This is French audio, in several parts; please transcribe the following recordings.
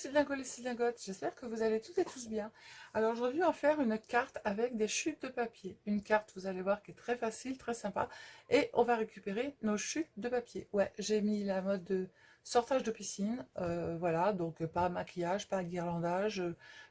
les Syllingotes, j'espère que vous allez toutes et tous bien. Alors aujourd'hui, on va faire une carte avec des chutes de papier. Une carte, vous allez voir, qui est très facile, très sympa. Et on va récupérer nos chutes de papier. Ouais, j'ai mis la mode de sortage de piscine. Voilà, donc pas maquillage, pas guirlandage,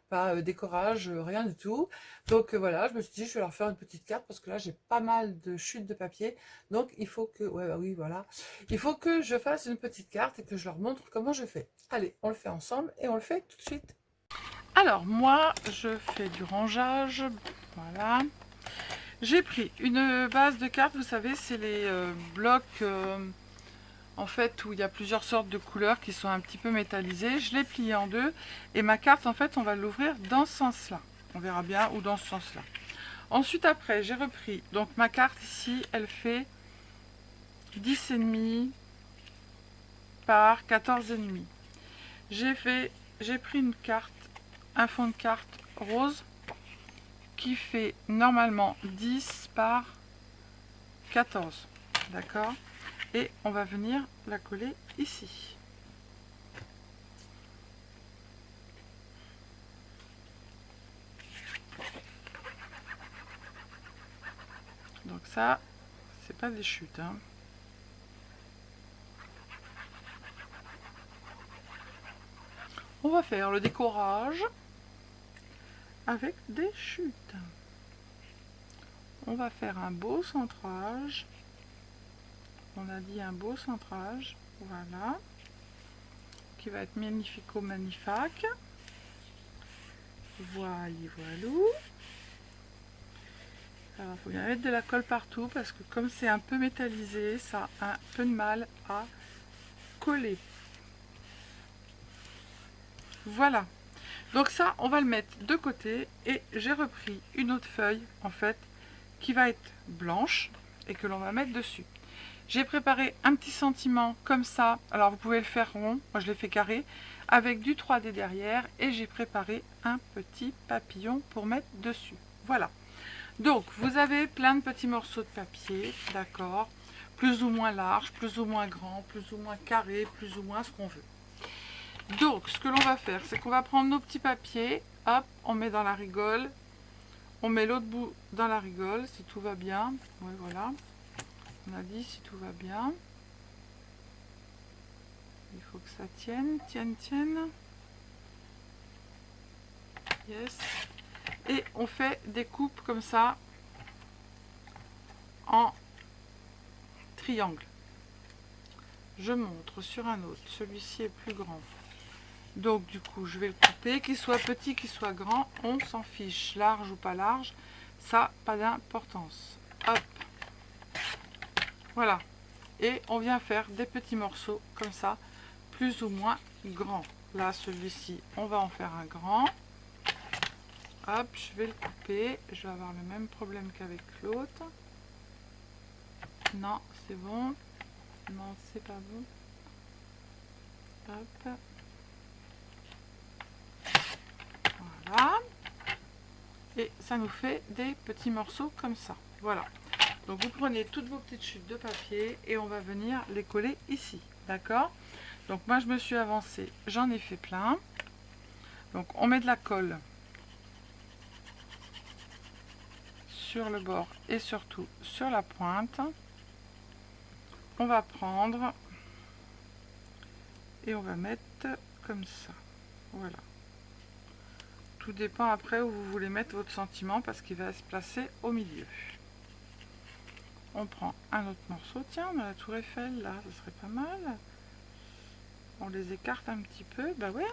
pas décorage, rien du tout. Donc voilà, je me suis dit, je vais leur faire une petite carte parce que là, j'ai pas mal de chutes de papier. Donc il faut que, ouais, bah oui, voilà. Il faut que je fasse une petite carte et que je leur montre comment je fais. Allez, on le fait ensemble et on le fait tout de suite. Alors, moi, je fais du rangeage. Voilà. J'ai pris une base de cartes, vous savez, c'est les blocs, en fait, où il y a plusieurs sortes de couleurs qui sont un petit peu métallisées. Je l'ai pliée en deux et ma carte, en fait, on va l'ouvrir dans ce sens-là. On verra bien, ou dans ce sens-là. Ensuite, après, j'ai repris. Donc, ma carte ici, elle fait 10,5 par 14,5. J'ai pris une carte, un fond de carte rose qui fait normalement 10 par 14. D'accord? Et on va venir la coller ici. Donc ça, c'est pas des chutes, hein. On va faire le décorage avec des chutes. On va faire un beau centrage. On a dit un beau centrage. Voilà. Qui va être magnifico-magnifique. Voilà. Alors, il faut bien mettre de la colle partout parce que comme c'est un peu métallisé, ça a un peu de mal à coller. Voilà. Donc ça, on va le mettre de côté et j'ai repris une autre feuille, en fait, qui va être blanche et que l'on va mettre dessus. J'ai préparé un petit sentiment comme ça. Alors, vous pouvez le faire rond. Moi, je l'ai fait carré avec du 3D derrière et j'ai préparé un petit papillon pour mettre dessus. Voilà. Donc, vous avez plein de petits morceaux de papier, d'accord, plus ou moins large, plus ou moins grand, plus ou moins carré, plus ou moins ce qu'on veut. Donc, ce que l'on va faire, c'est qu'on va prendre nos petits papiers, hop, on met dans la rigole, on met l'autre bout dans la rigole, si tout va bien. Oui, voilà, on a dit si tout va bien. Il faut que ça tienne. Yes. Et on fait des coupes comme ça, en triangle. Je montre sur un autre, celui-ci est plus grand. Donc du coup, je vais le couper, qu'il soit petit, qu'il soit grand, on s'en fiche, large ou pas large, ça, pas d'importance. Hop, voilà. Et on vient faire des petits morceaux comme ça, plus ou moins grands. Là, celui-ci, on va en faire un grand. Hop, je vais le couper, je vais avoir le même problème qu'avec l'autre. Non, c'est bon. Non, c'est pas bon. Hop. Voilà. Et ça nous fait des petits morceaux comme ça. Voilà. Donc vous prenez toutes vos petites chutes de papier et on va venir les coller ici. D'accord? Donc moi je me suis avancée, j'en ai fait plein. Donc on met de la colle sur le bord et surtout sur la pointe. On va prendre et on va mettre comme ça. Voilà. Tout dépend après où vous voulez mettre votre sentiment parce qu'il va se placer au milieu. On prend un autre morceau. Tiens, on a la tour Eiffel là, ça serait pas mal. On les écarte un petit peu. Bah ouais,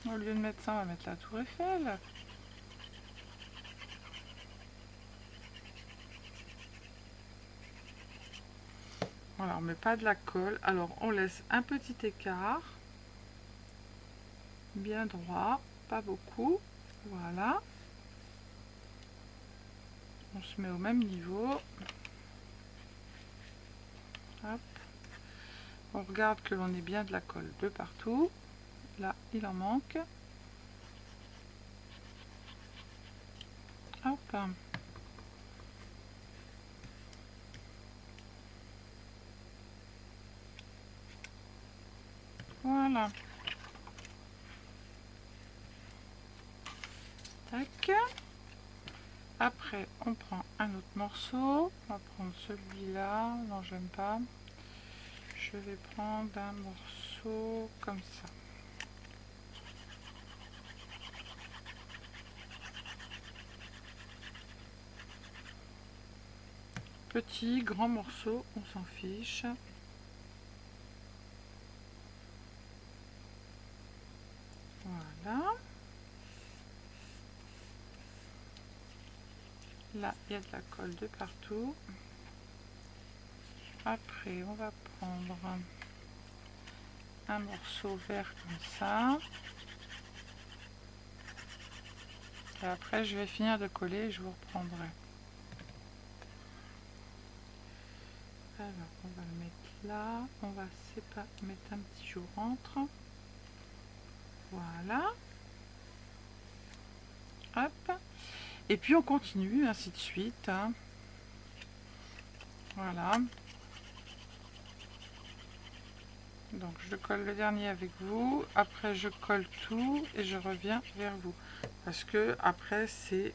au lieu de mettre ça, on va mettre la tour Eiffel. Voilà, on met pas de la colle. Alors, on laisse un petit écart. Bien droit, pas beaucoup. Voilà. On se met au même niveau. Hop. On regarde que l'on ait bien de la colle de partout. Là, il en manque. Hop. Voilà. Tac. Après, on prend un autre morceau. On va prendre celui-là. Non, j'aime pas. Je vais prendre un morceau comme ça. Petit, grand morceau, on s'en fiche. Voilà. Là, il y a de la colle de partout. Après, on va prendre un morceau vert comme ça. Et après, je vais finir de coller et je vous reprendrai. Alors, on va le mettre là. On va mettre un petit jour entre. Voilà. Hop. Et puis, on continue, ainsi de suite. Hein. Voilà. Donc, je colle le dernier avec vous. Après, je colle tout et je reviens vers vous. Parce que après, c'est...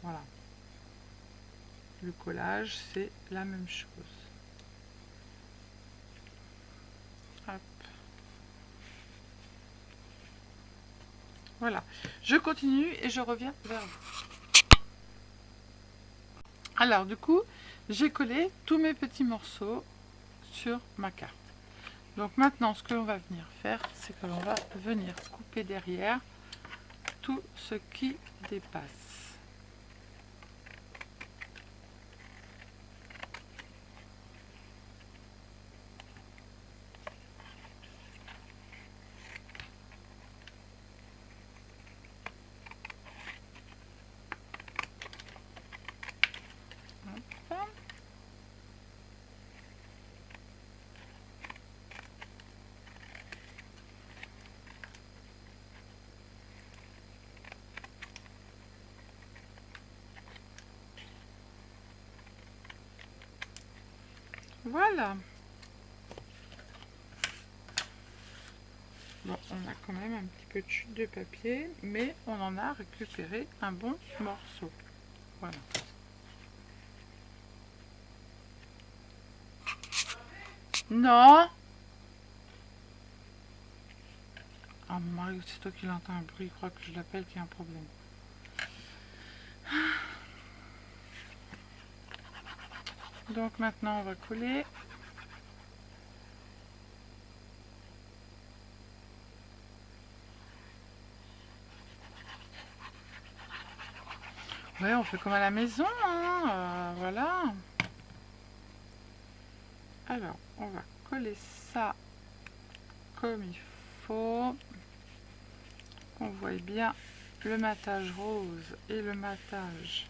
voilà. Le collage, c'est la même chose. Hop. Voilà. Je continue et je reviens vers vous. Alors, du coup, j'ai collé tous mes petits morceaux sur ma carte. Donc maintenant, ce que l'on va venir faire, c'est que l'on va venir couper derrière tout ce qui dépasse. Hop. Voilà. Bon, on a quand même un petit peu de chute de papier, mais on en a récupéré un bon morceau. Voilà. Non. Ah, mon mari, c'est toi qui l'entends un bruit, il croit que je l'appelle qu'il y a un problème. Donc maintenant, on va coller. Ouais, on fait comme à la maison, hein, voilà. Alors, on va coller ça comme il faut. On voit bien le matage rose et le matage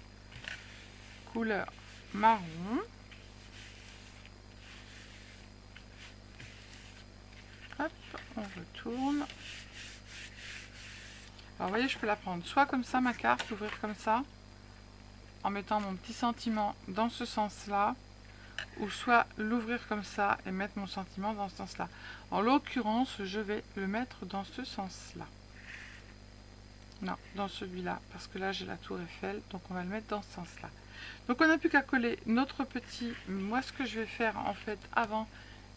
couleur marron. Hop, on retourne. Alors, vous voyez, je peux la prendre soit comme ça, ma carte, l'ouvrir comme ça, en mettant mon petit sentiment dans ce sens-là, ou soit l'ouvrir comme ça et mettre mon sentiment dans ce sens-là. En l'occurrence, je vais le mettre dans ce sens-là. Non, dans celui-là, parce que là j'ai la tour Eiffel, donc on va le mettre dans ce sens-là. Donc on n'a plus qu'à coller notre petit... Moi, ce que je vais faire, en fait, avant,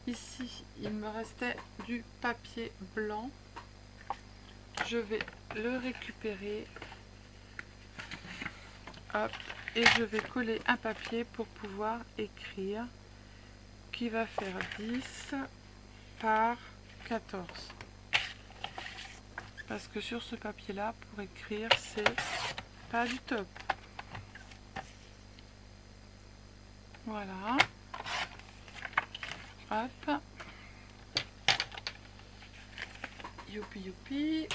ici, il me restait du papier blanc. Je vais le récupérer. Hop, et je vais coller un papier pour pouvoir écrire, qui va faire 10 par 14. Parce que sur ce papier là, pour écrire, c'est pas du top. Voilà. Hop. Youpi youpi.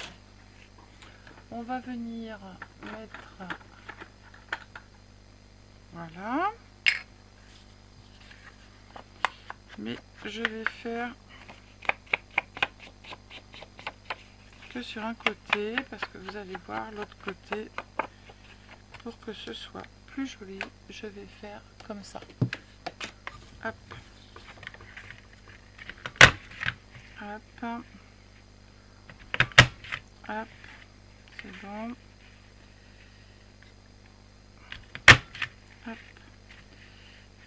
On va venir mettre... Voilà. Mais je vais faire que sur un côté, parce que vous allez voir l'autre côté. Pour que ce soit plus joli, je vais faire comme ça. Hop. Hop. Hop. C'est bon.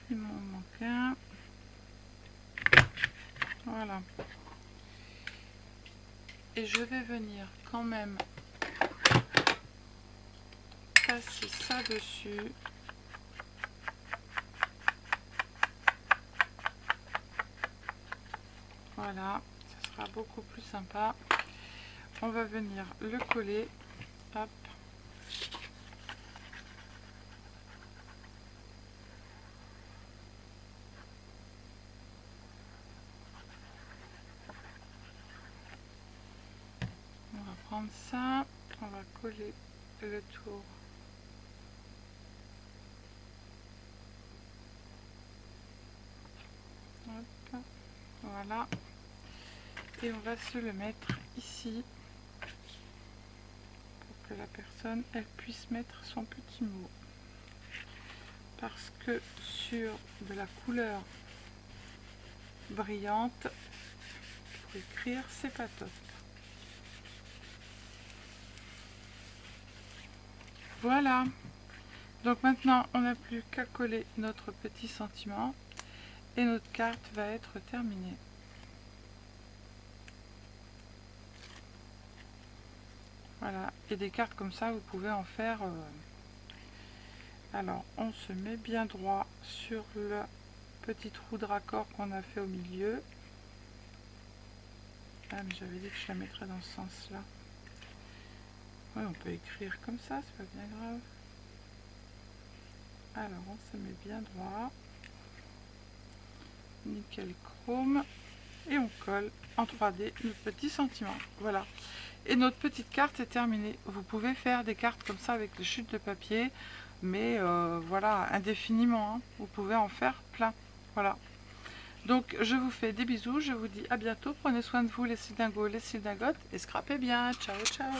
Il m'en manque un. Voilà. Et je vais venir quand même passer ça dessus. Voilà, ça sera beaucoup plus sympa. On va venir le coller. Hop. On va prendre ça, on va coller le tour. Hop. Voilà. Et on va se le mettre ici pour que la personne elle puisse mettre son petit mot. Parce que sur de la couleur brillante, pour écrire, c'est pas top. Voilà. Donc maintenant, on n'a plus qu'à coller notre petit sentiment et notre carte va être terminée. Voilà. Et des cartes comme ça, vous pouvez en faire... Alors, on se met bien droit sur le petit trou de raccord qu'on a fait au milieu. Ah, mais j'avais dit que je la mettrais dans ce sens-là. Oui, on peut écrire comme ça, c'est pas bien grave. Alors, on se met bien droit. Nickel chrome. Et on colle en 3D notre petit sentiment. Voilà. Et notre petite carte est terminée. Vous pouvez faire des cartes comme ça avec les chutes de papier, mais voilà, indéfiniment. Hein. Vous pouvez en faire plein. Voilà. Donc, je vous fais des bisous. Je vous dis à bientôt. Prenez soin de vous, les cylindingos, les cylindingotes. Et scrapez bien. Ciao, ciao.